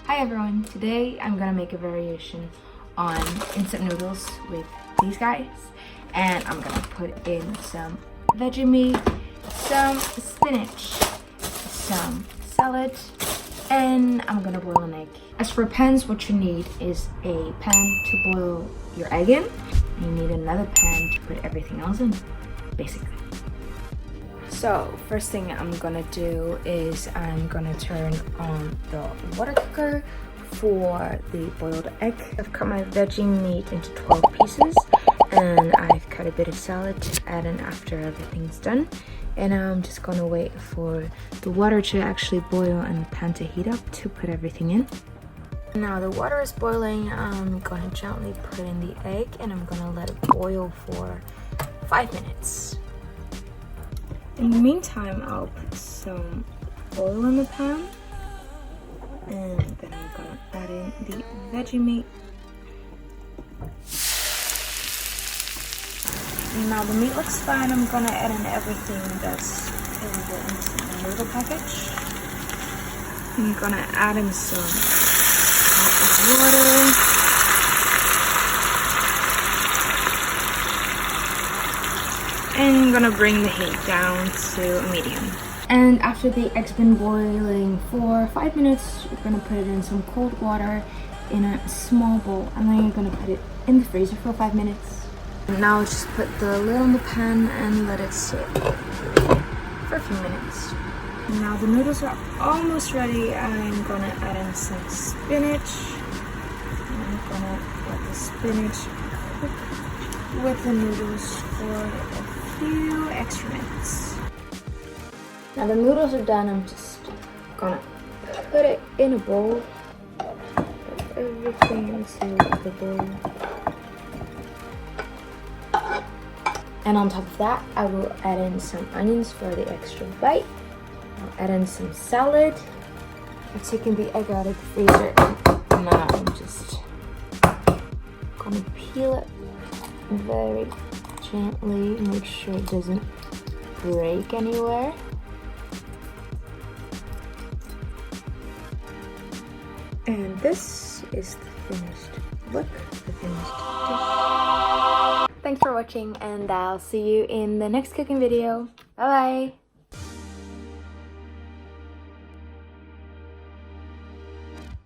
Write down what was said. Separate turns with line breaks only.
Hi everyone, today I'm gonna make a variation on instant noodles with these guys, and I'm gonna put in some veggie meat, some spinach, some salad, and I'm gonna boil an egg. As for pans, what you need is a pan to boil your egg in. You need another pan to put everything else in, basically. So first thing I'm gonna do is I'm gonna turn on the water cooker for the boiled egg. I've cut my veggie meat into 12 pieces and I've cut a bit of salad to add in after everything's done. And I'm just gonna wait for the water to actually boil and the pan to heat up to put everything in. Now the water is boiling. I'm gonna gently put in the egg and I'm gonna let it boil for 5 minutes. In the meantime, I'll put some oil in the pan and then I'm gonna add in the veggie meat. Now the meat looks fine. I'm gonna add in everything that's in the noodle package. I'm gonna add in some water. And I'm gonna bring the heat down to a medium. And after the egg's been boiling for 5 minutes, you're gonna put it in some cold water in a small bowl, and then you're gonna put it in the freezer for 5 minutes. And now just put the lid on the pan and let it sit for a few minutes. Now the noodles are almost ready. I'm gonna add in some spinach. I'm gonna let the spinach cook with the noodles for a few extra minutes. Now the noodles are done. I'm just gonna put it in a bowl. Put everything into the bowl. And on top of that, I will add in some onions for the extra bite. I'll add in some salad. I've taken the egg out of the freezer and now I'm just gonna peel it very gently, make sure it doesn't break anywhere. And this is the finished look, the finished dish. Thanks for watching and I'll see you in the next cooking video. Bye bye!